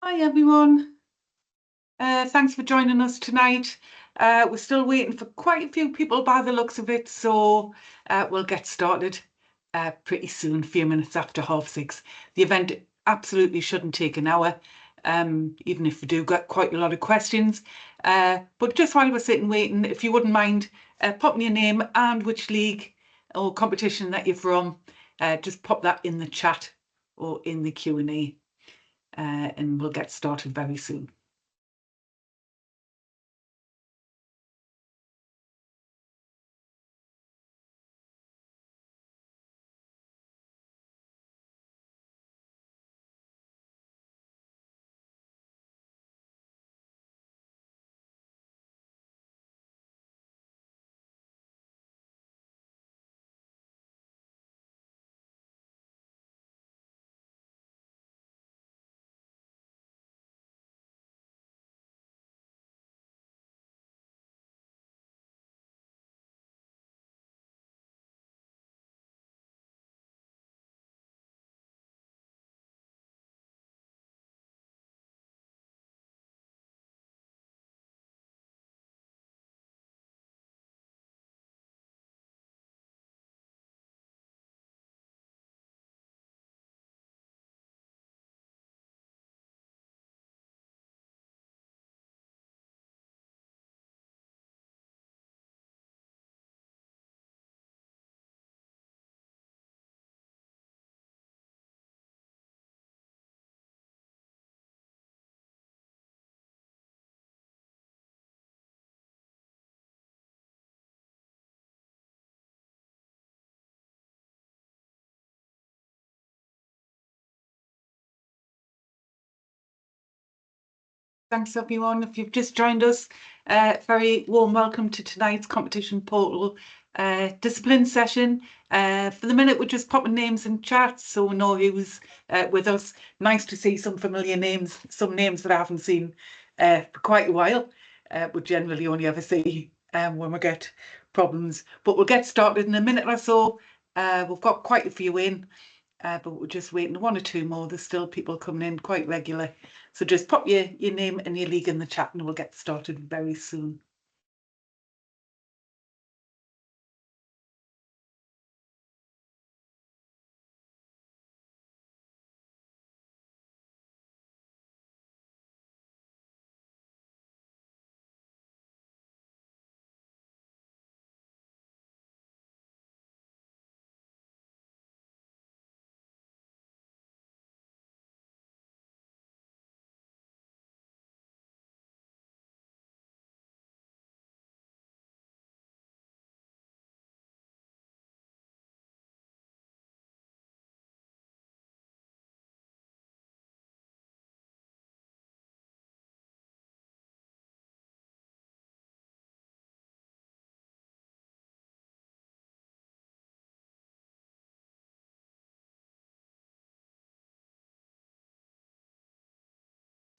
Hi everyone. Thanks for joining us tonight. We're still waiting for quite a few people by the looks of it, so we'll get started pretty soon, a few minutes after 6:30. The event absolutely shouldn't take an hour, even if we do get quite a lot of questions. But just while we're sitting waiting, if you wouldn't mind popping your name and which league or competition that you're from, just pop that in the chat or in the Q&A. And we'll get started very soon. Thanks everyone. If you've just joined us, very warm welcome to tonight's competition portal discipline session. For the minute, we're just popping names in chat so we know who's with us. Nice to see some familiar names, some names that I haven't seen for quite a while. We generally only ever see when we get problems. But we'll get started in a minute or so. We've got quite a few in. But we're just waiting one or two more. There's still people coming in quite regular. So just pop your name and your league in the chat and we'll get started very soon.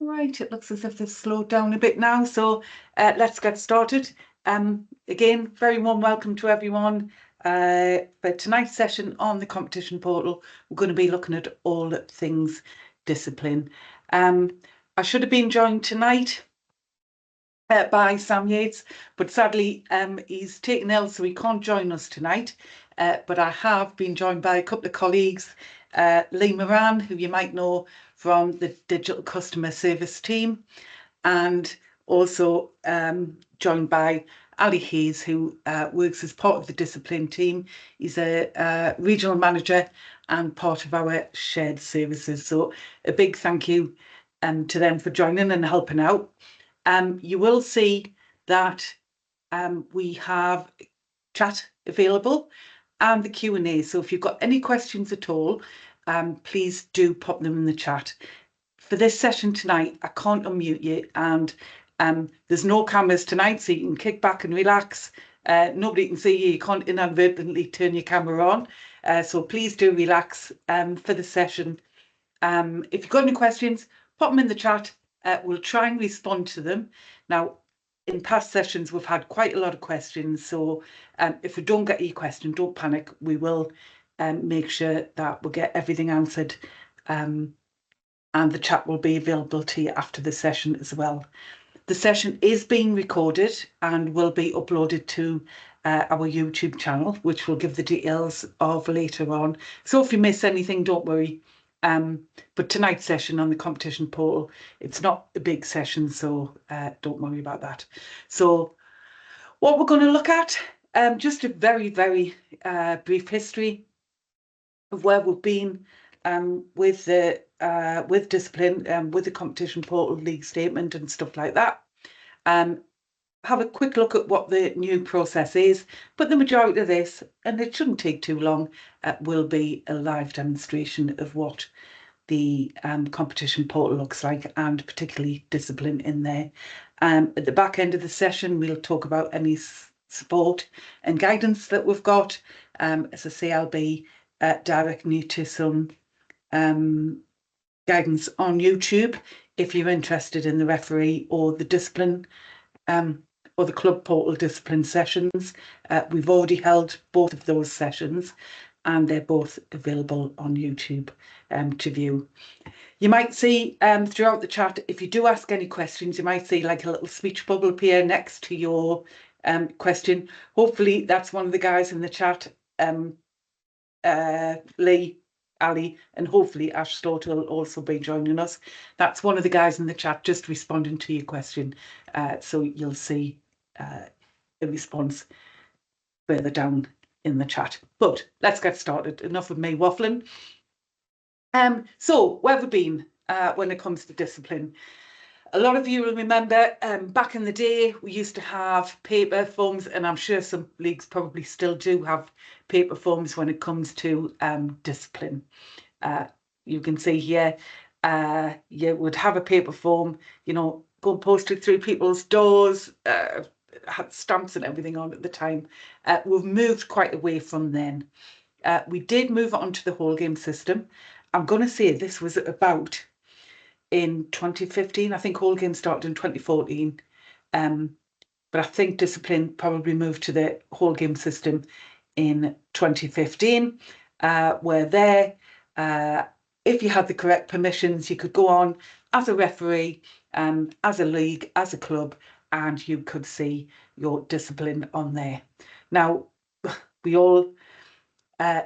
Right, it looks as if they've slowed down a bit now, so let's get started. Again, very warm welcome to everyone. For tonight's session on the competition portal, we're going to be looking at all things discipline. I should have been joined tonight by Sam Yates, but sadly he's taken ill, so he can't join us tonight. But I have been joined by a couple of colleagues, Lee Moran, who you might know from the digital customer service team, and also joined by Ali Hayes, who works as part of the discipline team. He's a regional manager and part of our shared services. So a big thank you to them for joining and helping out. You will see that we have chat available and the Q&A. So if you've got any questions at all, please do pop them in the chat. For this session tonight, I can't unmute you, and there's no cameras tonight, so you can kick back and relax. Nobody can see you. You can't inadvertently turn your camera on. So please do relax for the session. If you've got any questions, pop them in the chat. We'll try and respond to them. Now, in past sessions, we've had quite a lot of questions. So if we don't get your question, don't panic. We will make sure that we'll get everything answered and the chat will be available to you after the session as well. The session is being recorded and will be uploaded to our YouTube channel, which we'll give the details of later on. So if you miss anything, don't worry. But tonight's session on the competition portal, it's not a big session, so don't worry about that. So what we're going to look at, just a very, very brief history of where we've been with discipline, with the competition portal league statement and stuff like that. Have a quick look at what the new process is, but the majority of this, and it shouldn't take too long, will be a live demonstration of what the competition portal looks like, and particularly discipline in there. At the back end of the session, we'll talk about any support and guidance that we've got. As I say, I'll be directing you to some guidance on YouTube if you're interested in the referee or the discipline or the club portal discipline sessions. We've already held both of those sessions and they're both available on YouTube to view. You might see throughout the chat, if you do ask any questions, you might see like a little speech bubble appear next to your question. Hopefully that's one of the guys in the chat, Lee, Ali, and hopefully Ash Slaughter will also be joining us. That's one of the guys in the chat just responding to your question. So you'll see a response further down in the chat. But let's get started. Enough of me waffling. So where have we been when it comes to discipline? A lot of you will remember back in the day, we used to have paper forms, and I'm sure some leagues probably still do have paper forms when it comes to discipline. You can see here, you would have a paper form, you know, go and post it through people's doors, had stamps and everything on at the time. We've moved quite away from then. We did move on to the whole game system. I'm going to say this was about in 2015. I think whole game started in 2014. But I think discipline probably moved to the whole game system in 2015, where there, if you had the correct permissions, you could go on as a referee, as a league, as a club, and you could see your discipline on there. Now, we all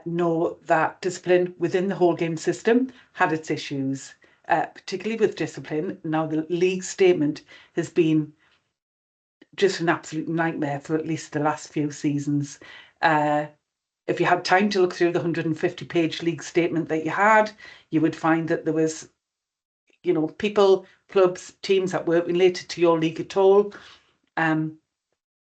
know that discipline within the whole game system had its issues, particularly with discipline. Now, the league statement has been just an absolute nightmare for at least the last few seasons. If you had time to look through the 150-page league statement that you had, you would find that there was, you know, people, clubs, teams that weren't related to your league at all.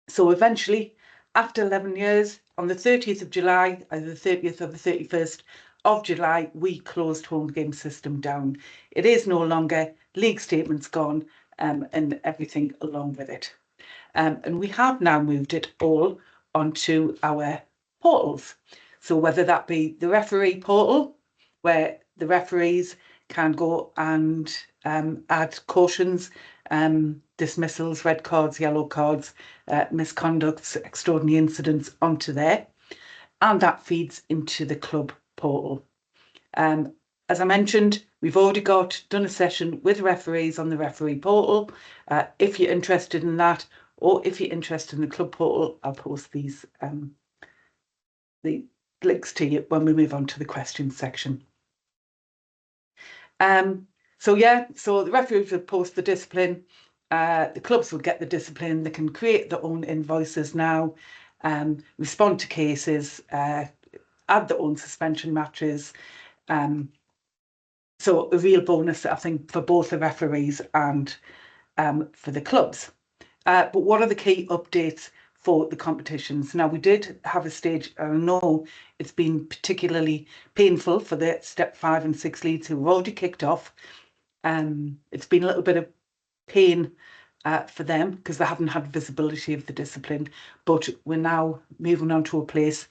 So eventually, after 11 years, on the 30th of July, either the 30th or the 31st of July, we closed home game system down. It is no longer, league statement's gone, and everything along with it. And we have now moved it all onto our portals. So whether that be the referee portal, where the referees can go and add cautions, dismissals, red cards, yellow cards, misconducts, extraordinary incidents onto there. And that feeds into the club portal. As I mentioned, we've already done a session with referees on the referee portal. If you're interested in that, or if you're interested in the club portal, I'll post these the links to you when we move on to the questions section. So the referees will post the discipline. The clubs will get the discipline. They can create their own invoices now, respond to cases, add their own suspension matches. So a real bonus, I think, for both the referees and for the clubs. But what are the key updates for the competitions? Now, we did have a stage, I know it's been particularly painful for the Step 5 and 6 leads who have already kicked off. It's been a little bit of pain for them because they haven't had visibility of the discipline, but we're now moving on to a place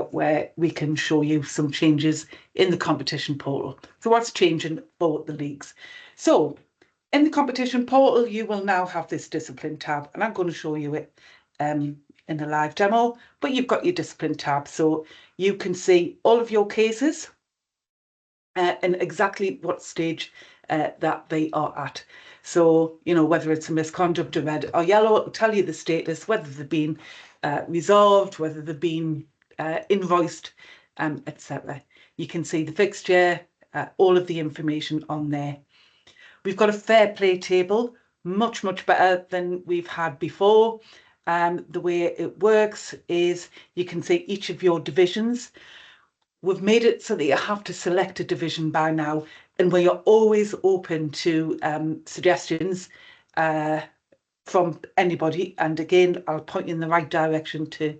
where we can show you some changes in the competition portal. So what's changing for the leagues? So in the competition portal, you will now have this discipline tab, and I'm going to show you it in a live demo, but you've got your discipline tab, so you can see all of your cases. and exactly what stage that they are at. So, you know, whether it's a misconduct, a red or yellow, it'll tell you the status, whether they've been resolved, whether they've been invoiced, etc. You can see the fixture, all of the information on there. We've got a fair play table, much better than we've had before. The way it works is you can see each of your divisions. We've made it so that you have to select a division by now, and we are always open to suggestions from anybody. And again, I'll point you in the right direction to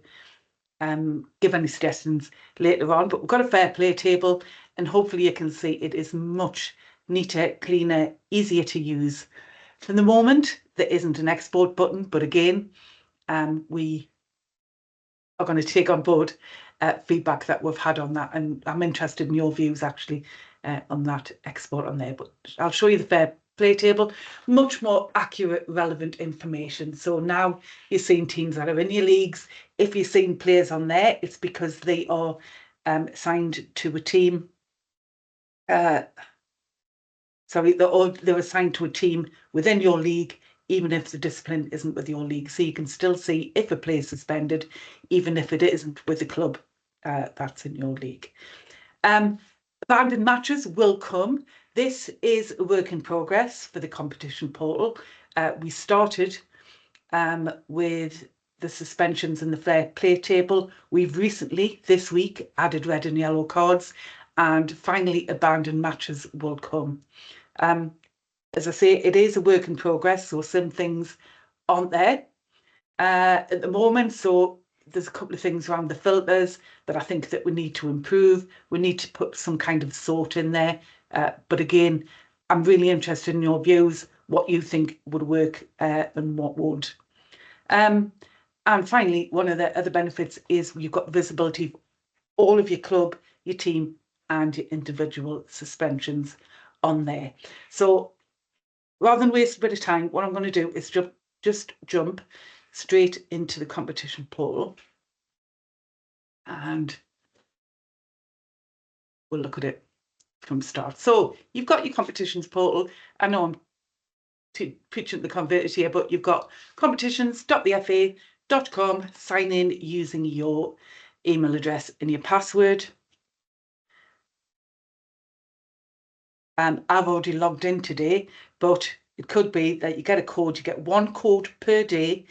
give any suggestions later on. But we've got a fair play table, and hopefully you can see it is much neater, cleaner, easier to use. For the moment, there isn't an export button, but again, we are going to take on board feedback that we've had on that, and I'm interested in your views actually on that export on there. But I'll show you the fair play table, much more accurate, relevant information. So now you're seeing teams that are in your leagues. If you're seeing players on there, it's because they are signed to a team. Sorry, they're assigned to a team within your league, even if the discipline isn't with your league. So you can still see if a player is suspended, even if it isn't with the club that's in your league. Abandoned matches will come. This is a work in progress for the competition portal. We started with the suspensions and the fair play table. We've recently, this week, added red and yellow cards, and finally abandoned matches will come. As I say, it is a work in progress, so some things aren't there at the moment. So there's a couple of things around the filters that I think that we need to improve. We need to put some kind of sort in there. But again, I'm really interested in your views, what you think would work and what won't. And finally, one of the other benefits is you've got visibility of all of your club, your team, and your individual suspensions on there. So rather than waste a bit of time, what I'm going to do is just jump straight into the competition portal, and we'll look at it from start. So you've got your competitions portal. I know I'm preaching the converted here, but you've got competitions.thefa.com. Sign in using your email address and your password. I've already logged in today, but it could be that you get a code. You get one code per day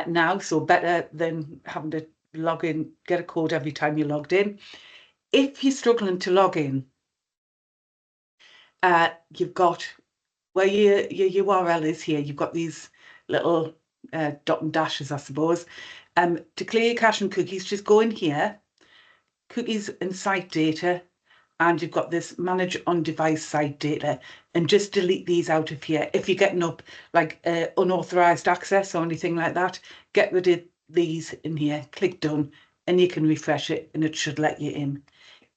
now, so better than having to log in, get a code every time you're logged in. If you're struggling to log in, you've got where your URL is here. You've got these little dot and dashes, I suppose. To clear your cache and cookies, just go in here, cookies and site data, and you've got this manage on device site data, and just delete these out of here. If you're getting up like unauthorized access or anything like that, get rid of these in here, click done, and you can refresh it and it should let you in.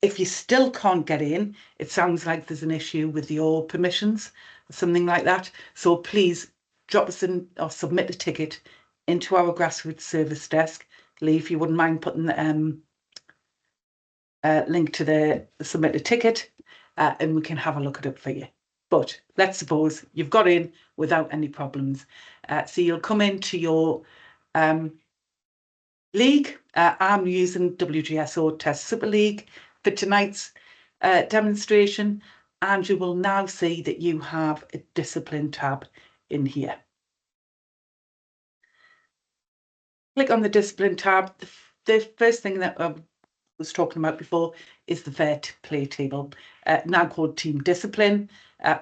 If you still can't get in, it sounds like there's an issue with your permissions or something like that. So please drop us in or submit a ticket into our grassroots service desk. Lee, if you wouldn't mind putting the link to the submit a ticket, and we can have a look at it for you. But let's suppose you've got in without any problems. So you'll come into your league. I'm using WGSO Test Super League for tonight's demonstration, and you will now see that you have a discipline tab in here. Click on the discipline tab. The first thing that I was talking about before is the fair play table, now called Team Discipline.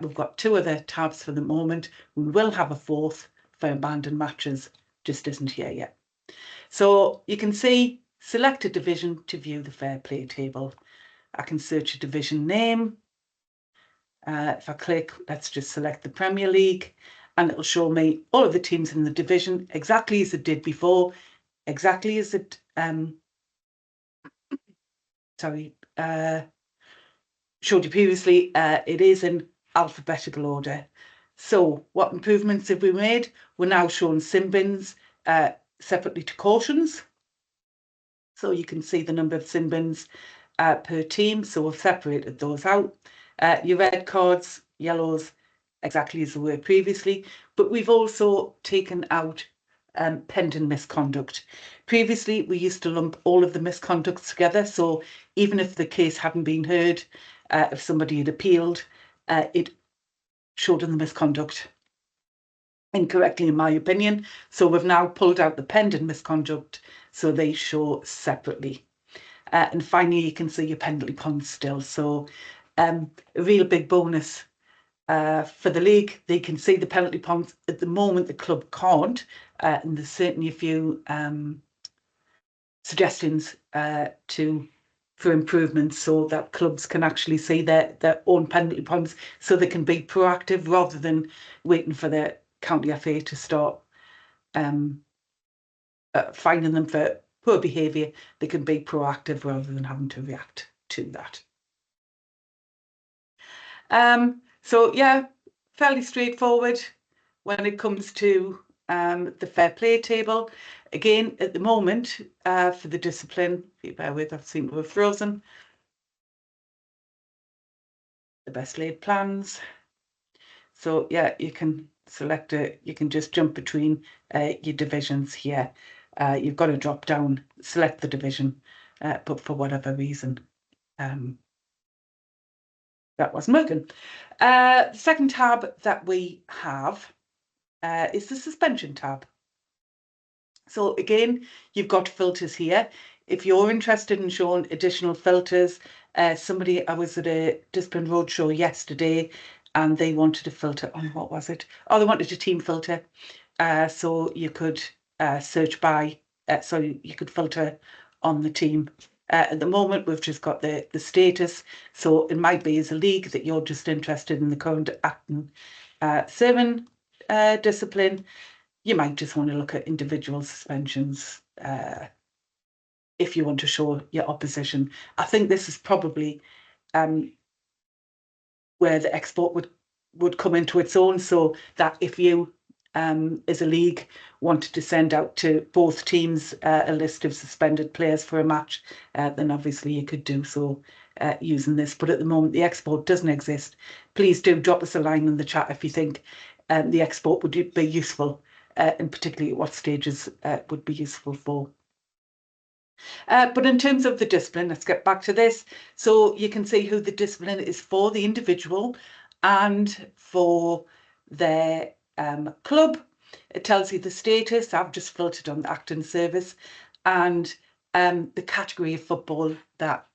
We've got two other tabs for the moment. We will have a fourth for abandoned matches, just isn't here yet. So you can see, select a division to view the fair play table. I can search a division name. If I click, let's just select the Premier League, and it'll show me all of the teams in the division exactly as it did before, exactly as it showed you previously. It is in alphabetical order. So what improvements have we made? We're now showing sin bins separately to cautions. So you can see the number of sin bins per team. So we've separated those out. Your red cards, yellows, exactly as they were previously, but we've also taken out pending misconduct. Previously, we used to lump all of the misconducts together, so even if the case hadn't been heard, if somebody had appealed, it showed in the misconduct incorrectly, in my opinion. So we've now pulled out the pending misconduct, so they show separately. And finally, you can see your penalty points still. So a real big bonus for the league. They can see the penalty points. At the moment, the club can't, and there's certainly a few suggestions for improvements so that clubs can actually see their own penalty points, so they can be proactive rather than waiting for the county FA to start finding them for poor behaviour. They can be proactive rather than having to react to that. So yeah, fairly straightforward when it comes to the fair play table. Again, at the moment, for the discipline, if you bear with, I've seen we're frozen. The best laid plans. So yeah, you can select it. You can just jump between your divisions here. You've got to drop down, select the division, but for whatever reason, that wasn't working. The second tab that we have is the suspension tab. So again, you've got filters here. If you're interested in showing additional filters, I was at a Discipline Roadshow yesterday and they wanted a filter on, what was it? Oh, they wanted a team filter. So you could search by, so you could filter on the team. At the moment, we've just got the status. So it might be as a league that you're just interested in the current Acton 7 discipline. You might just want to look at individual suspensions if you want to show your opposition. I think this is probably where the export would come into its own, so that if you, as a league, wanted to send out to both teams a list of suspended players for a match, then obviously you could do so using this. But at the moment, the export doesn't exist. Please do drop us a line in the chat if you think the export would be useful, and particularly what stages would be useful for. But in terms of the discipline, let's get back to this. So you can see who the discipline is for, the individual and for their club. It tells you the status. I've just filtered on the Acton service, and the category of football that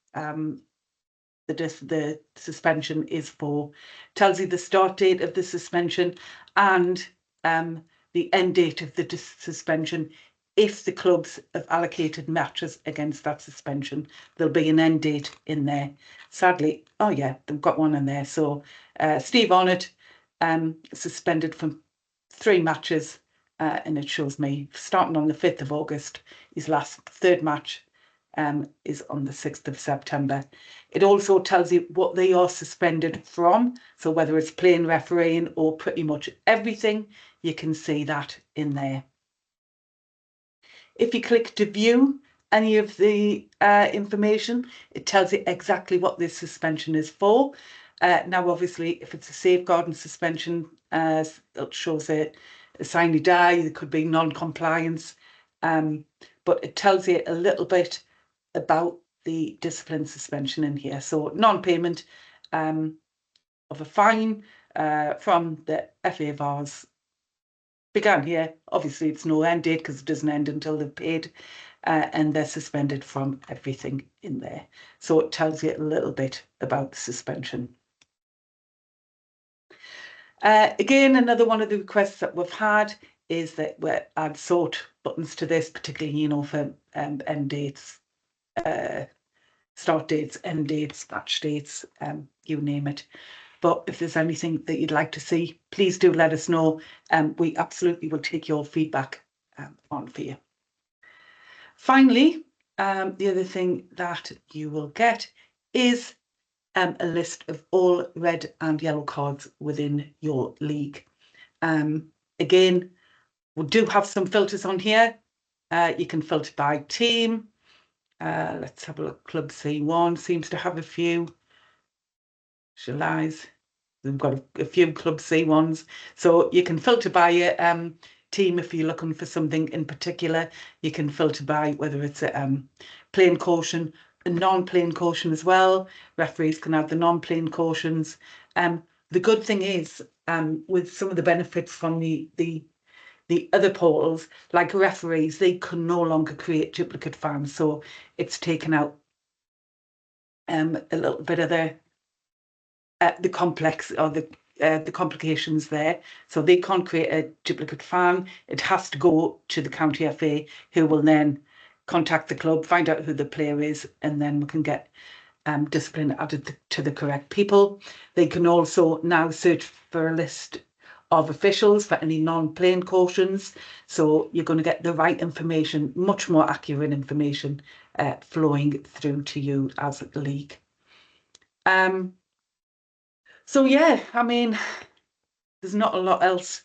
the suspension is for. Tells you the start date of the suspension and the end date of the suspension. If the clubs have allocated matches against that suspension, there'll be an end date in there. Sadly, oh yeah, they've got one in there. So Steve Arnott, suspended from 3 matches, and it shows me starting on the 5th of August, his last 3rd match is on the 6th of September. It also tells you what they are suspended from. So whether it's playing, refereeing, or pretty much everything, you can see that in there. If you click to view any of the information, it tells you exactly what this suspension is for. Now, obviously, if it's a safeguarding suspension, it shows a sine die, there could be non-compliance, but it tells you a little bit about the discipline suspension in here. So non-payment of a fine from the FA-VARs began here. Obviously, it's no end date because it doesn't end until they've paid, and they're suspended from everything in there. So it tells you a little bit about the suspension. Again, another one of the requests that we've had is that we add sort buttons to this, particularly, you know, for end dates, start dates, end dates, match dates, you name it. But if there's anything that you'd like to see, please do let us know. We absolutely will take your feedback on for you. Finally, the other thing that you will get is a list of all red and yellow cards within your league. Again, we do have some filters on here. You can filter by team. Let's have a look. Club C1 seems to have a few. Lies. We've got a few Club C ones. So you can filter by your team if you're looking for something in particular. You can filter by whether it's a plain caution, a non-plain caution as well. Referees can have the non-plain cautions. The good thing is, with some of the benefits from the other portals, like referees, they can no longer create duplicate fans. So it's taken out a little bit of the complex or the complications there. So they can't create a duplicate fan. It has to go to the county FA, who will then contact the club, find out who the player is, and then we can get discipline added to the correct people. They can also now search for a list of officials for any non-plain cautions. So you're going to get the right information, much more accurate information flowing through to you as a league. So yeah, I mean, there's not a lot else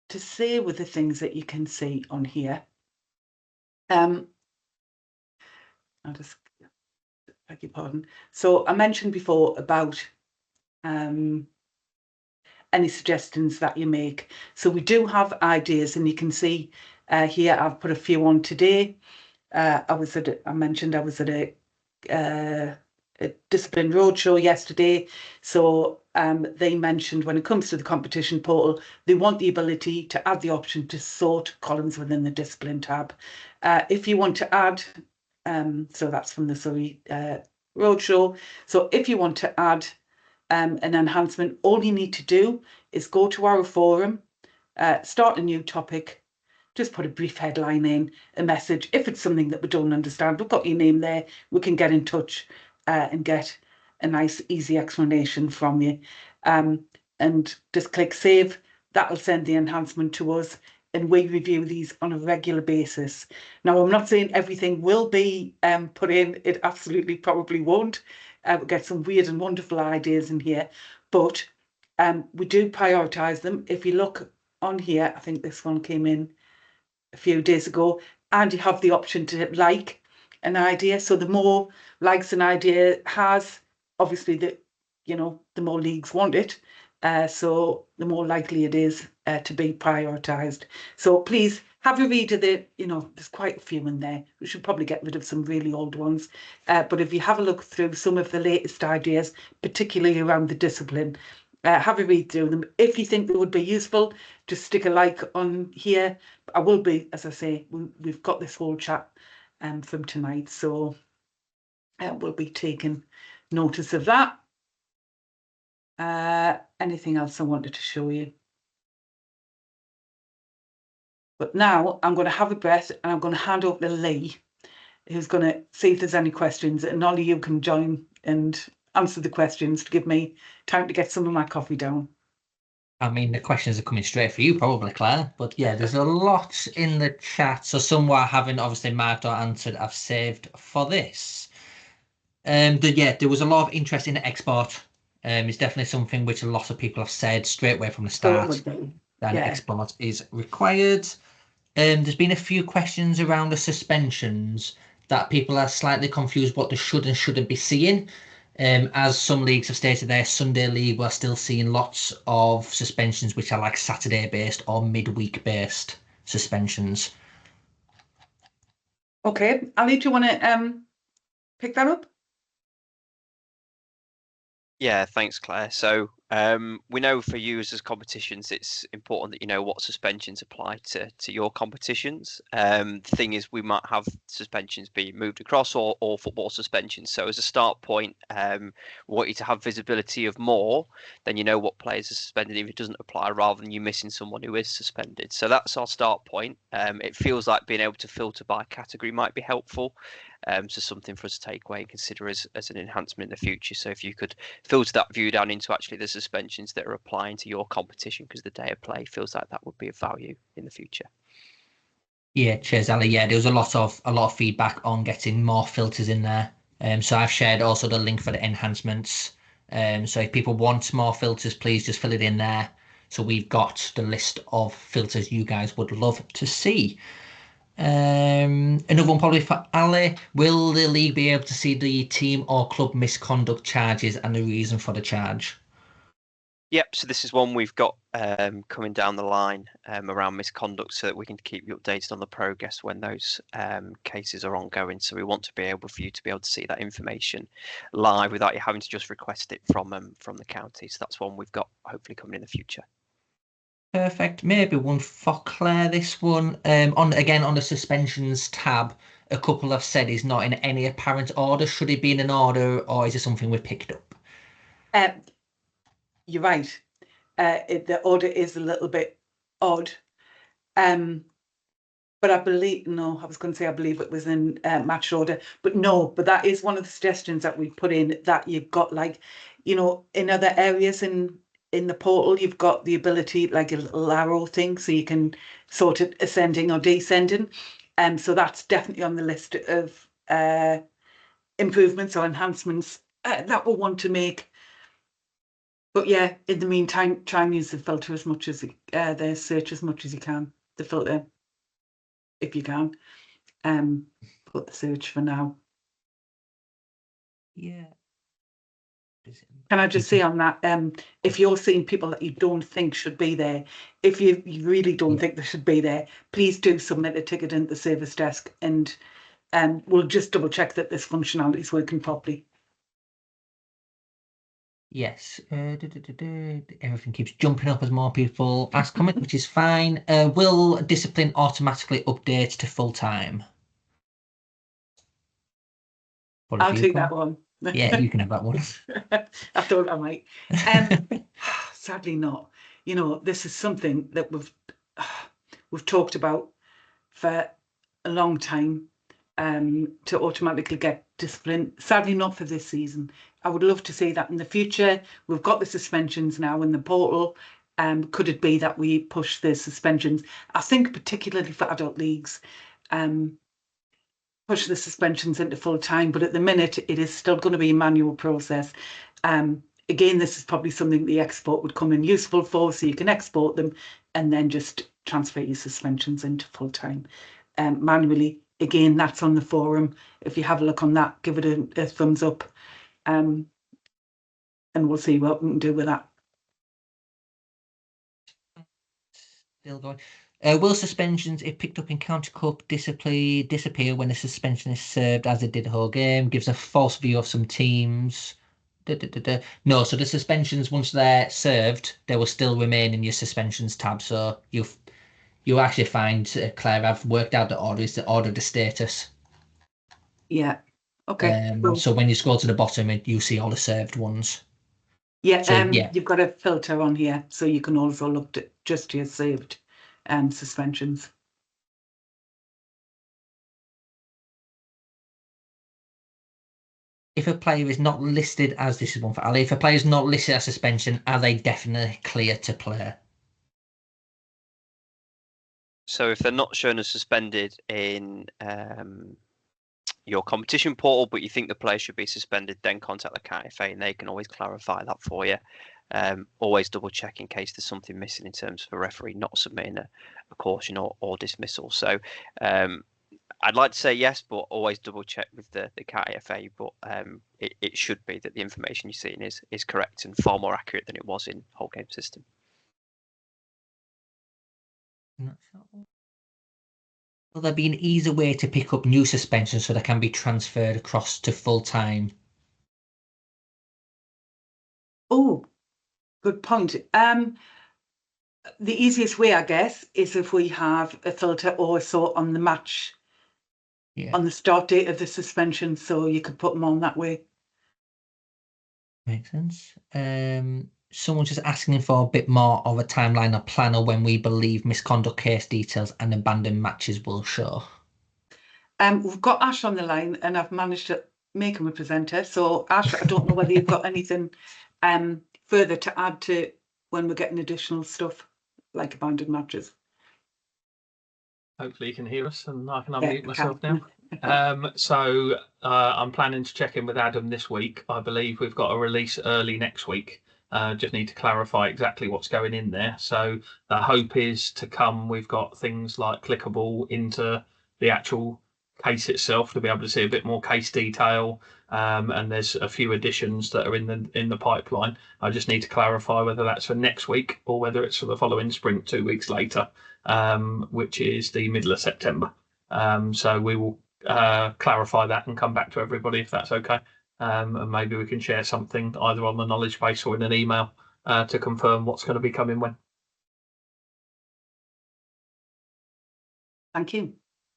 to say with the things that you can see on here. I'll just beg your pardon. So I mentioned before about any suggestions that you make. So we do have ideas, and you can see here I've put a few on today. I mentioned I was at a Discipline Roadshow yesterday. So they mentioned when it comes to the competition portal, they want the ability to add the option to sort columns within the discipline tab. If you want to add, so that's from the Surrey Roadshow. So if you want to add an enhancement, all you need to do is go to our forum, start a new topic, just put a brief headline in, a message. If it's something that we don't understand, we've got your name there, we can get in touch and get a nice, easy explanation from you. And just click save. That'll send the enhancement to us, and we review these on a regular basis. Now, I'm not saying everything will be put in. It absolutely probably won't. We'll get some weird and wonderful ideas in here, but we do prioritise them. If you look on here, I think this one came in a few days ago, and you have the option to like an idea. So the more likes an idea has, obviously the more leagues want it, so the more likely it is to be prioritised. So please have a read of there's quite a few in there. We should probably get rid of some really old ones, but if you have a look through some of the latest ideas, particularly around the discipline, have a read through them. If you think they would be useful, just stick a like on here. I will be, as I say, we've got this whole chat from tonight, so we'll be taking notice of that. Anything else I wanted to show you? But now I'm going to have a breath, and I'm going to hand over to Lee, who's going to see if there's any questions, and all of you can join and answer the questions to give me time to get some of my coffee down. I mean, the questions are coming straight for you, probably, Claire. But yeah, there's a lot in the chat. So some I haven't obviously marked or answered, I've saved for this. There was a lot of interest in the export. It's definitely something which a lot of people have said straight away from the start that export is required. There's been a few questions around the suspensions that people are slightly confused what they should and shouldn't be seeing. As some leagues have stated there, Sunday League, we're still seeing lots of suspensions which are like Saturday-based or midweek-based suspensions. Okay, Ali, do you want to pick that up? Yeah, thanks, Claire. So we know for you as competitions, it's important that you know what suspensions apply to your competitions. The thing is, we might have suspensions being moved across or football suspensions. So as a start point, we want you to have visibility of more, then you know what players are suspended if it doesn't apply, rather than you missing someone who is suspended. So that's our start point. It feels like being able to filter by category might be helpful. So something for us to take away and consider as an enhancement in the future. So if you could filter that view down into actually the suspensions that are applying to your competition, because the day of play feels like that would be of value in the future. Yeah, cheers, Ali. Yeah, there was a lot of feedback on getting more filters in there. So I've shared also the link for the enhancements. So if people want more filters, please just fill it in there. So we've got the list of filters you guys would love to see. Another one probably for Ali. Will the league be able to see the team or club misconduct charges and the reason for the charge? Yep, so this is one we've got coming down the line around misconduct so that we can keep you updated on the progress when those cases are ongoing. So we want to be able for you to be able to see that information live without you having to just request it from the county. So that's one we've got hopefully coming in the future. Perfect. Maybe one for Claire, this one. On the suspensions tab, a couple have said is not in any apparent order. Should it be in an order or is it something we picked up? You're right. The order is a little bit odd. But I believe, no, I was going to say I believe it was in match order, but no, but that is one of the suggestions that we put in, that you've got, like, you know, in other areas in the portal, you've got the ability, like a little arrow thing, so you can sort it ascending or descending. So that's definitely on the list of improvements or enhancements that we'll want to make. But yeah, in the meantime, try and use the filter as much as the search as much as you can, the filter, if you can. Put the search for now. Yeah. Can I just say on that, if you're seeing people that you don't think should be there, if you really don't think they should be there, please do submit a ticket into the service desk, and we'll just double check that this functionality is working properly. Yes. Everything keeps jumping up as more people ask comment, which is fine. Will discipline automatically update to full time? I'll take that one. Yeah, you can have that one. I thought I might. Sadly not. You know, this is something that we've talked about for a long time, to automatically get discipline. Sadly not for this season. I would love to see that in the future. We've got the suspensions now in the portal. Could it be that we push the suspensions? I think particularly for adult leagues, push the suspensions into full time, but at the minute it is still going to be a manual process. Again, this is probably something the export would come in useful for, so you can export them and then just transfer your suspensions into full time manually. Again, that's on the forum. If you have a look on that, give it a thumbs up, and we'll see what we can do with that. Still going. Will suspensions, if picked up in County Cup, disappear when the suspension is served, as it did the whole game? Gives a false view of some teams. No, so the suspensions, once they're served, they will still remain in your suspensions tab. So you actually find, Claire, I've worked out the order, is the order of the status. Yeah. Okay. So when you scroll to the bottom, you see all the served ones. Yeah. So, yeah. You've got a filter on here, so you can also look at just your saved suspensions. If a player is not listed as, this is one for Ali, if a player is not listed as suspension, are they definitely clear to play? So if they're not shown as suspended in your competition portal, but you think the player should be suspended, then contact the CATFA and they can always clarify that for you. Always double check in case there's something missing in terms of a referee not submitting a caution or dismissal. So I'd like to say yes, but always double check with the CATFA. But it should be that the information you're seeing is correct and far more accurate than it was in whole game system. Will there be an easier way to pick up new suspensions so they can be transferred across to full time? Oh, good point. The easiest way, I guess, is if we have a filter also on the match, on the start date of the suspension, so you could put them on that way. Makes sense. Someone's just asking for a bit more of a timeline or plan of when we believe misconduct case details and abandoned matches will show. We've got Ash on the line, and I've managed to make him a presenter. So Ash, I don't know whether you've got anything further to add to when we're getting additional stuff like abandoned matches. Hopefully you can hear us and I can unmute myself now. So I'm planning to check in with Adam this week. I believe we've got a release early next week. Just need to clarify exactly what's going in there. So the hope is to come. We've got things like clickable into the actual case itself to be able to see a bit more case detail. And there's a few additions that are in the pipeline. I just need to clarify whether that's for next week or whether it's for the following sprint 2 weeks later, which is the middle of September. So we will clarify that and come back to everybody if that's okay. And maybe we can share something either on the knowledge base or in an email to confirm what's going to be coming when. Thank you.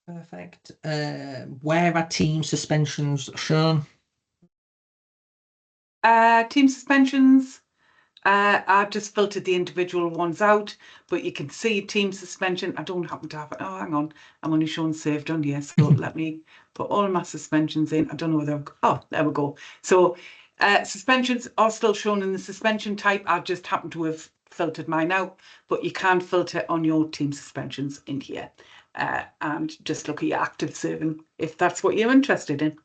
Perfect. Where are team suspensions shown? Team suspensions. I've just filtered the individual ones out, but you can see team suspension. I don't happen to have it. Oh, hang on. I'm only showing saved on here. So let me put all my suspensions in. I don't know whether oh, there we go. So suspensions are still shown in the suspension type. I just happen to have filtered mine out, but you can filter on your team suspensions in here and just look at your active serving if that's what you're interested in.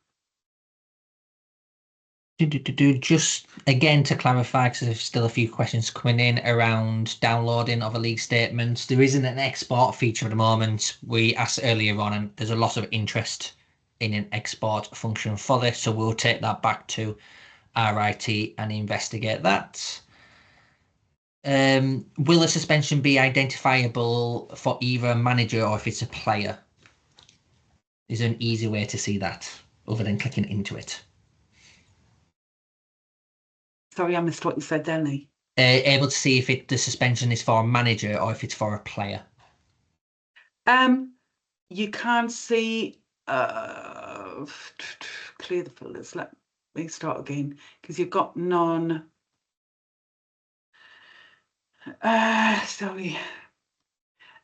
Just again to clarify, because there's still a few questions coming in around downloading of a league statement. There isn't an export feature at the moment. We asked earlier on, and there's a lot of interest in an export function for this, so we'll take that back to RIT and investigate that. Will a suspension be identifiable for either a manager or if it's a player? Is there an easy way to see that other than clicking into it? Sorry, I missed what you said there, Lee. Able to see if the suspension is for a manager or if it's for a player. You can't see. Clear the filters. Let me start again because you've got none. Sorry.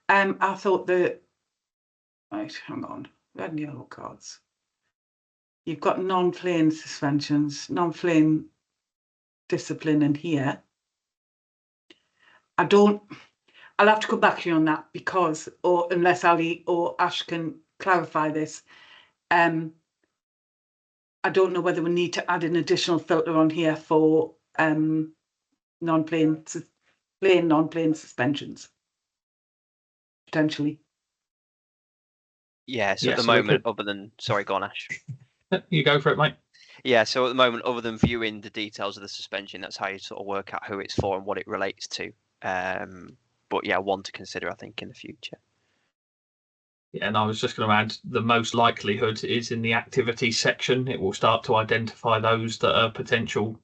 I thought that. Right, hang on. Red and yellow cards. You've got non-playing suspensions, non-playing discipline in here. I'll have to come back to you on that because, or unless Ali or Ash can clarify this, I don't know whether we need to add an additional filter on here for non-playing suspensions potentially. Yeah, so at the moment, other than, sorry, go on, Ash. You go for it, mate. Yeah, so at the moment, other than viewing the details of the suspension, that's how you sort of work out who it's for and what it relates to. But yeah, one to consider, I think, in the future. Yeah, and I was just going to add, the most likelihood is in the activity section. It will start to identify those that are potential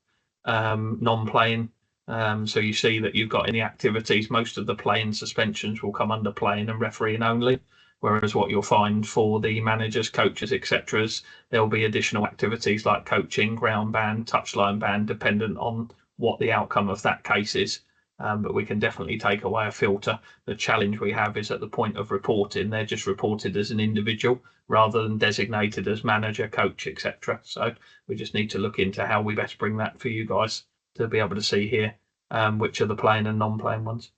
non-playing. So you see that you've got in the activities, most of the playing suspensions will come under playing and refereeing only. Whereas what you'll find for the managers, coaches, etc., there'll be additional activities like coaching, ground ban, touchline ban, dependent on what the outcome of that case is. But we can definitely take away a filter. The challenge we have is at the point of reporting, they're just reported as an individual rather than designated as manager, coach, etc. So we just need to look into how we best bring that for you guys to be able to see here which are the playing and non-playing ones.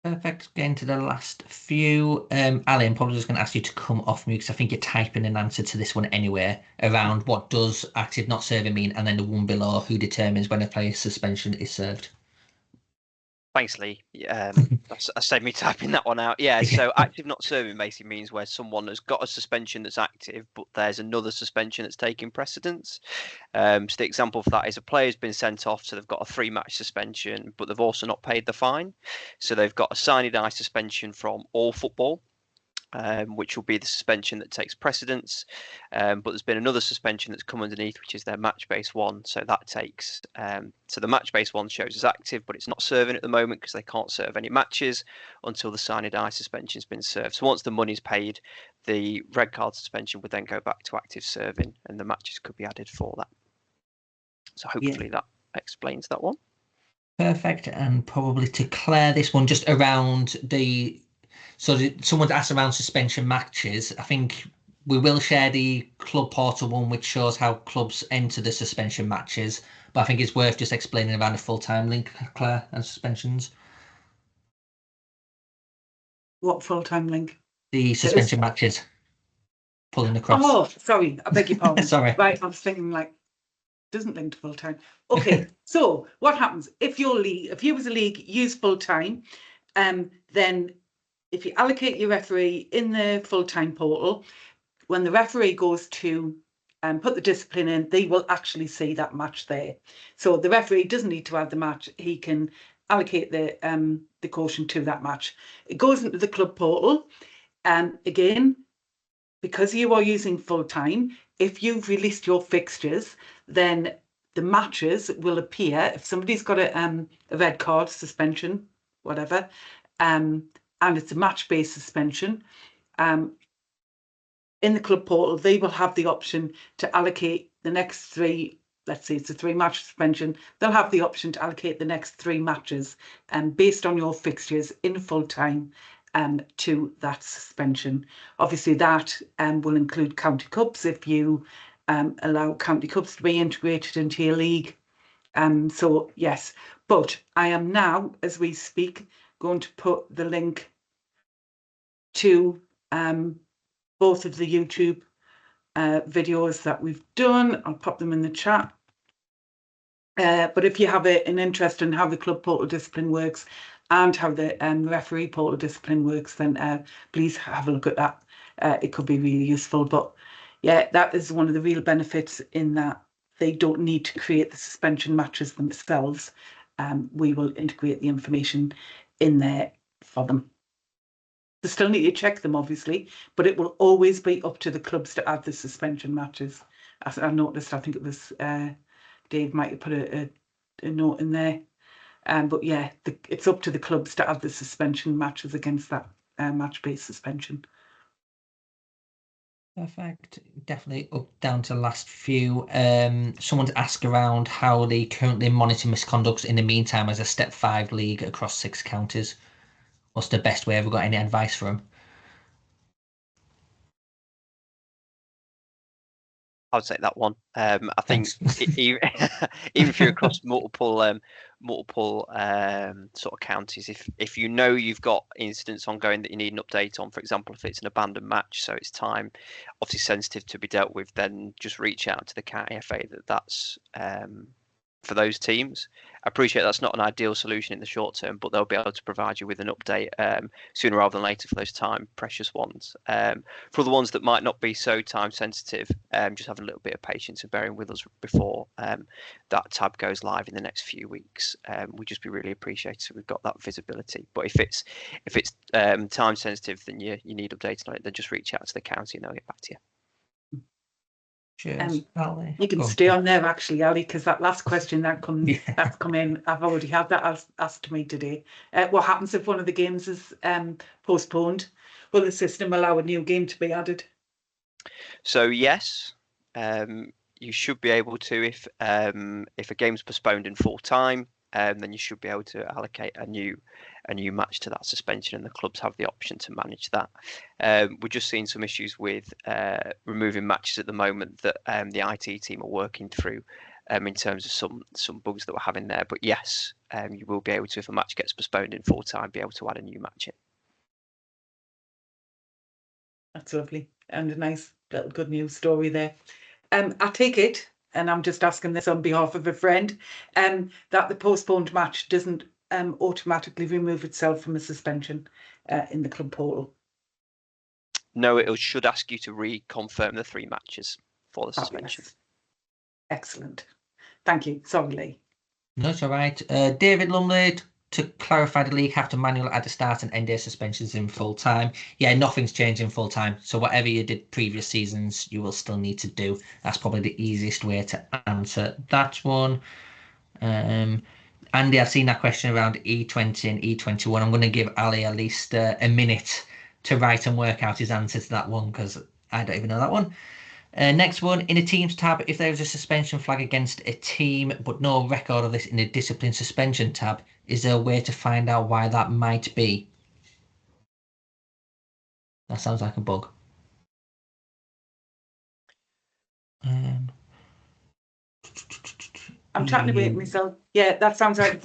Perfect. Getting to the last few. Ali, I'm probably just going to ask you to come off mute because I think you're typing an answer to this one anyway around what does active not serving mean, and then the one below, who determines when a player's suspension is served. Thanks, Lee. I saved me typing that one out. Yeah, so active not serving basically means where someone has got a suspension that's active, but there's another suspension that's taking precedence. So the example for that is a player's been sent off, so they've got a 3-match suspension, but they've also not paid the fine. So they've got a sine die suspension from all football, which will be the suspension that takes precedence. But there's been another suspension that's come underneath, which is their match-based one. So that takes, so the match-based one shows as active, but it's not serving at the moment because they can't serve any matches until the sine die suspension has been served. So once the money's paid, the red card suspension would then go back to active serving and the matches could be added for that. So hopefully that explains that one. Perfect. And probably to clear this one just around the... So someone's asked around suspension matches. I think we will share the club portal one, which shows how clubs enter the suspension matches. But I think it's worth just explaining around the full-time link, Claire, and suspensions. What full-time link? The suspension matches. Pulling across. Oh, sorry. I beg your pardon. Sorry. Right, I was thinking like, doesn't link to full-time. Okay, so what happens if your league, if you as a league use full-time, then if you allocate your referee in the full-time portal, when the referee goes to put the discipline in, they will actually see that match there. So the referee doesn't need to add the match. He can allocate the caution to that match. It goes into the club portal. And again, because you are using full-time, if you've released your fixtures, then the matches will appear. If somebody's got a red card, suspension, whatever, and it's a match-based suspension, in the club portal, they will have the option to allocate the next 3, let's say it's a 3-match suspension, they'll have the option to allocate the next 3 matches based on your fixtures in full time to that suspension. Obviously that will include county cups if you allow county cups to be integrated into your league. So yes, but I am now, as we speak, going to put the link to both of the YouTube videos that we've done. I'll pop them in the chat. But if you have an interest in how the club portal discipline works and how the referee portal discipline works, then please have a look at that. It could be really useful. But yeah, that is one of the real benefits in that they don't need to create the suspension matches themselves. We will integrate the information in there for them. They still need to check them, obviously, but it will always be up to the clubs to add the suspension matches. As I noticed, I think it was Dave might have put a note in there. But yeah, it's up to the clubs to add the suspension matches against that match-based suspension. Perfect. Definitely up down to the last few. Someone's asked around how they currently monitor misconduct in the meantime as a Step 5 league across 6 counties. What's the best way? Have we got any advice for them? I would take that one. I think even if you're across multiple sort of counties, if you know you've got incidents ongoing that you need an update on, for example, if it's an abandoned match, so it's time obviously sensitive to be dealt with, then just reach out to the county FA that's for those teams. I appreciate that's not an ideal solution in the short term, but they'll be able to provide you with an update sooner rather than later for those time precious ones. For the ones that might not be so time sensitive, just have a little bit of patience and bearing with us before that tab goes live in the next few weeks. We'd just be really appreciated we've got that visibility. But if it's time sensitive, then you need updating on it, then just reach out to the county and they'll get back to you. Cheers. You can stay on there actually, Ali, because that last question that's come in, I've already had that asked to me today. What happens if one of the games is postponed? Will the system allow a new game to be added? So yes, you should be able to if a game's postponed in full time, then you should be able to allocate a new match to that suspension, and the clubs have the option to manage that. We're just seeing some issues with removing matches at the moment that the IT team are working through in terms of some bugs that we're having there. But yes, you will be able to, if a match gets postponed in full time, be able to add a new match in. That's lovely and a nice little good news story there. I take it, and I'm just asking this on behalf of a friend, that the postponed match doesn't automatically remove itself from a suspension in the club portal. No, it should ask you to reconfirm the 3 matches for the suspension. Excellent. Thank you. Sorry, Lee. No, it's all right. David Lumley, to clarify, the league have to manually add the start and end day suspensions in full time. Yeah, nothing's changed in full time. So whatever you did previous seasons, you will still need to do. That's probably the easiest way to answer that one. Andy, I've seen that question around E20 and E21. I'm going to give Ali at least a minute to write and work out his answer to that one, because I don't even know that one. Next one, in a teams tab, if there is a suspension flag against a team but no record of this in a discipline suspension tab, is there a way to find out why that might be? That sounds like a bug. I'm chatting away to myself. Yeah, that sounds like a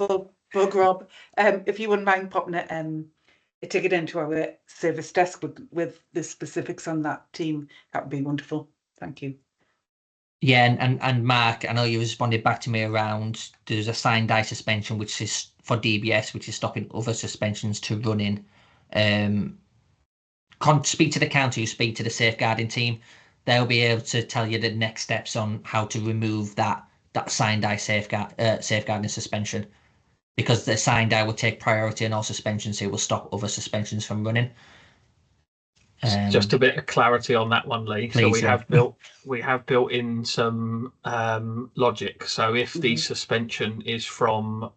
bug, Rob. If you wouldn't mind popping a ticket into our service desk with the specifics on that team, that would be wonderful. Thank you. Yeah, and Mark, I know you responded back to me around there's a signed die suspension, which is for DBS, which is stopping other suspensions to run in speak to the county, speak to the safeguarding team. They'll be able to tell you the next steps on how to remove that signed eye safeguarding suspension, because the signed eye will take priority on all suspensions, so it will stop other suspensions from running. Just a bit of clarity on that one, Lee. Please, so we yeah. have built in some logic. So if the suspension is from,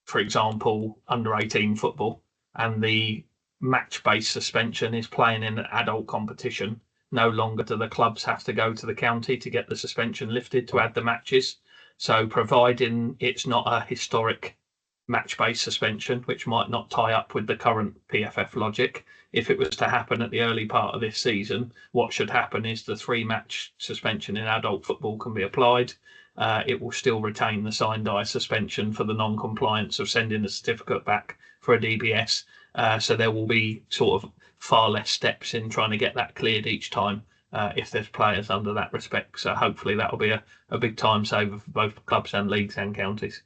for example, under 18 football, and the match-based suspension is playing in an adult competition, no longer do the clubs have to go to the county to get the suspension lifted to add the matches. So providing it's not a historic match-based suspension, which might not tie up with the current PFF logic, if it was to happen at the early part of this season, what should happen is the 3-match suspension in adult football can be applied. It will still retain the signed eye suspension for the non-compliance of sending the certificate back for a DBS. So there will be sort of far less steps in trying to get that cleared each time if there's players under that respect. So hopefully that will be a big time saver for both clubs and leagues and counties.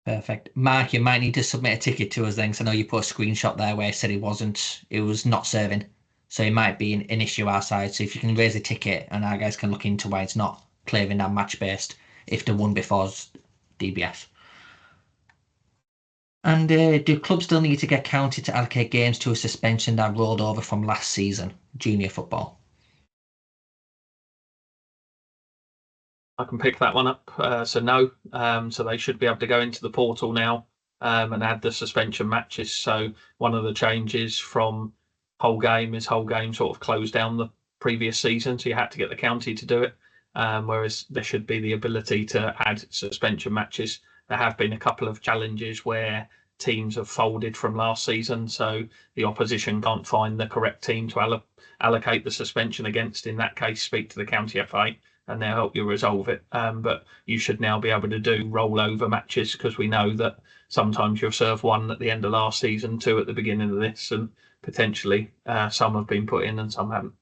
Perfect. Mark, you might need to submit a ticket to us then, because I know you put a screenshot there where it said it was not serving. So it might be an issue our side. So if you can raise a ticket, and our guys can look into why it's not clearing that match-based if the one before's DBS. And do clubs still need to get county to allocate games to a suspension that rolled over from last season, junior football? I can pick that one up. So no, so they should be able to go into the portal now and add the suspension matches. So one of the changes from whole game is whole game sort of closed down the previous season, so you had to get the county to do it. Whereas there should be the ability to add suspension matches. There have been a couple of challenges where teams have folded from last season, so the opposition can't find the correct team to allocate the suspension against. In that case, speak to the county FA and they'll help you resolve it. But you should now be able to do rollover matches, because we know that sometimes you'll serve one at the end of last season, 2 at the beginning of this, and potentially some have been put in and some haven't.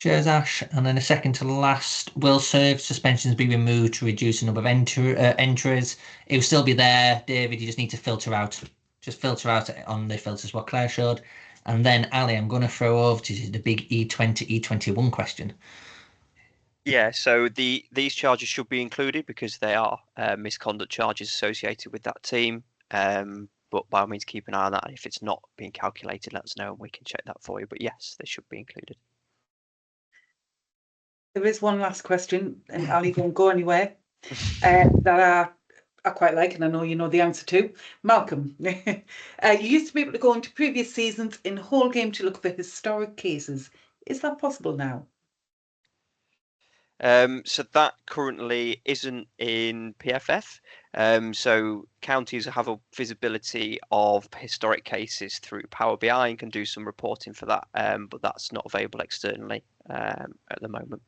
Cheers, Ash. And then a second to last, will served suspensions be removed to reduce the number of entries? It will still be there, David. You just need to filter out. Just filter out on the filters what Claire showed. And then, Ali, I'm going to throw over to the big E20, E21 question. Yeah, so these charges should be included because they are misconduct charges associated with that team. But by all means, keep an eye on that. If it's not being calculated, let us know and we can check that for you. But yes, they should be included. There is one last question, and Ali won't go anywhere, that I quite like, and I know you know the answer to. Malcolm, you used to be able to go into previous seasons in whole game to look for historic cases. Is that possible now? So that currently isn't in PFF. So counties have a visibility of historic cases through Power BI and can do some reporting for that, but that's not available externally at the moment.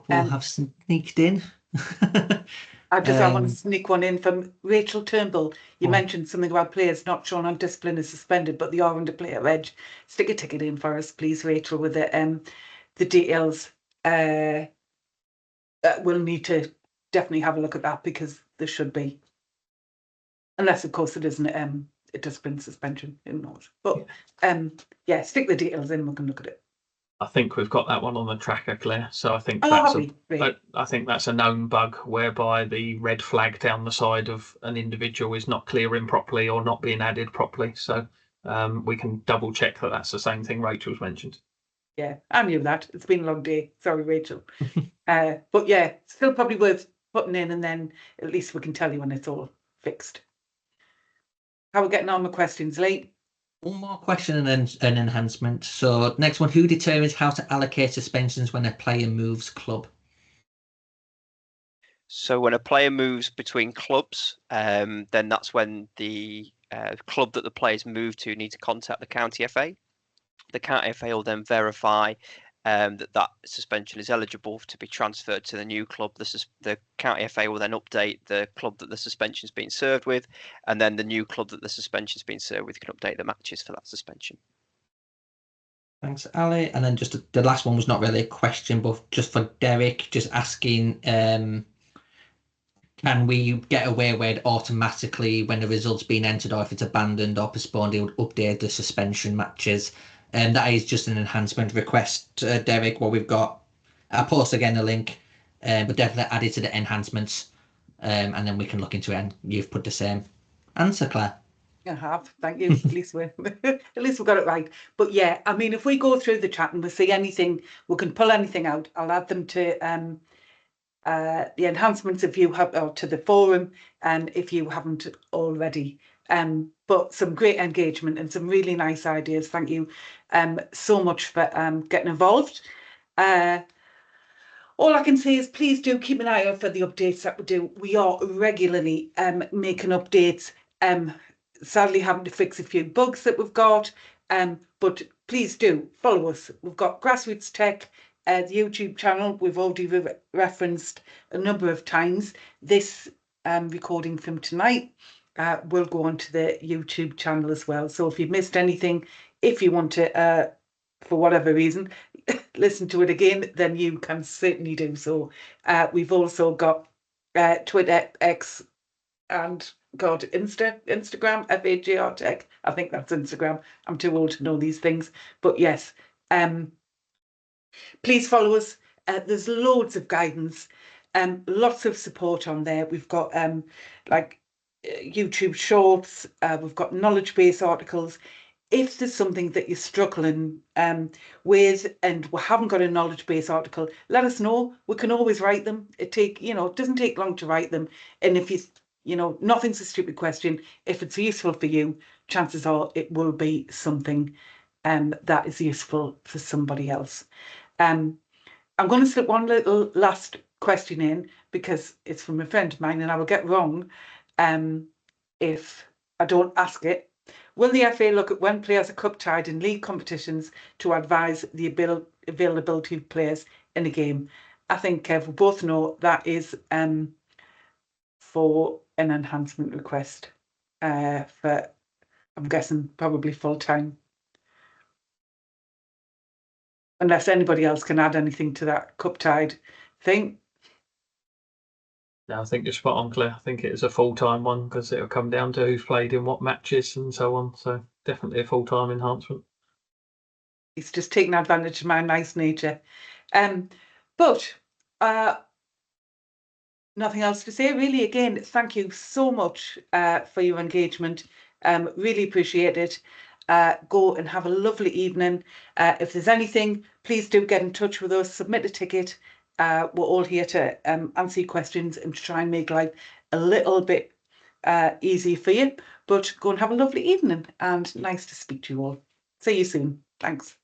We'll have sneaked in. I want to sneak one in from Rachel Turnbull. You mentioned something about players not shown on discipline is suspended, but they are under player edge. Stick a ticket in for us, please, Rachel, with the details. We'll need to definitely have a look at that, because there should be, unless of course it isn't a discipline suspension. Who knows? But yeah, stick the details in. We can look at it. I think we've got that one on the tracker, Claire. So I think I think that's a known bug whereby the red flag down the side of an individual is not clearing properly or not being added properly. So we can double check that that's the same thing Rachel's mentioned. Yeah, I knew that. It's been a long day. Sorry, Rachel. But yeah, still probably worth putting in, and then at least we can tell you when it's all fixed. How are we getting on with questions, Lee? One more question and then an enhancement. So next one, who determines how to allocate suspensions when a player moves club? So when a player moves between clubs, then that's when the club that the players move to need to contact the county FA. The county FA will then verify that suspension is eligible to be transferred to the new club. The county FA will then update the club that the suspension is being served with, and then the new club that the suspension is being served with can update the matches for that suspension. Thanks, Ali. And then just the last one was not really a question, but just for Derek, just asking, can we get away with automatically when the results being entered, or if it's abandoned or postponed, it would update the suspension matches. And that is just an enhancement request, Derek. What we've got, I'll post again the link, but definitely add it to the enhancements, and then we can look into it. And you've put the same answer, Claire. I have, thank you. At least we got it right. But yeah, I mean, if we go through the chat and we see anything, we can pull anything out. I'll add them to the enhancements if you have, or to the forum, and if you haven't already. But some great engagement and some really nice ideas. Thank you so much for getting involved. All I can say is please do keep an eye out for the updates that we do. We are regularly making updates. Sadly having to fix a few bugs that we've got, but please do follow us. We've got Grassroots Tech, the YouTube channel we've already referenced a number of times. This recording from tonight will go onto the YouTube channel as well. So if you've missed anything, if you want to, for whatever reason, listen to it again, then you can certainly do so. We've also got Twitter, X, and Instagram, FAGR Tech. I think that's Instagram. I'm too old to know these things. But yes, please follow us. There's loads of guidance, lots of support on there. We've got like YouTube shorts, we've got knowledge base articles. If there's something that you're struggling with and we haven't got a knowledge base article, let us know. We can always write them. It doesn't take long to write them. And if nothing's a stupid question. If it's useful for you, chances are it will be something that is useful for somebody else. I'm going to slip one little last question in because it's from a friend of mine and I will get wrong if I don't ask it. Will the FA look at when players are cup-tied in league competitions to advise the availability of players in a game? I think, Kev, we both know that is for an enhancement request for, I'm guessing, probably full-time. Unless anybody else can add anything to that cup-tied thing. No, I think you're spot on, Claire. I think it is a full-time one because it'll come down to who's played in what matches and so on. So definitely a full-time enhancement. He's just taking advantage of my nice nature. But nothing else to say, really. Again, thank you so much for your engagement. Really appreciate it. Go and have a lovely evening. If there's anything, please do get in touch with us, submit a ticket. We're all here to answer your questions and to try and make life a little bit easier for you. But go and have a lovely evening and nice to speak to you all. See you soon. Thanks.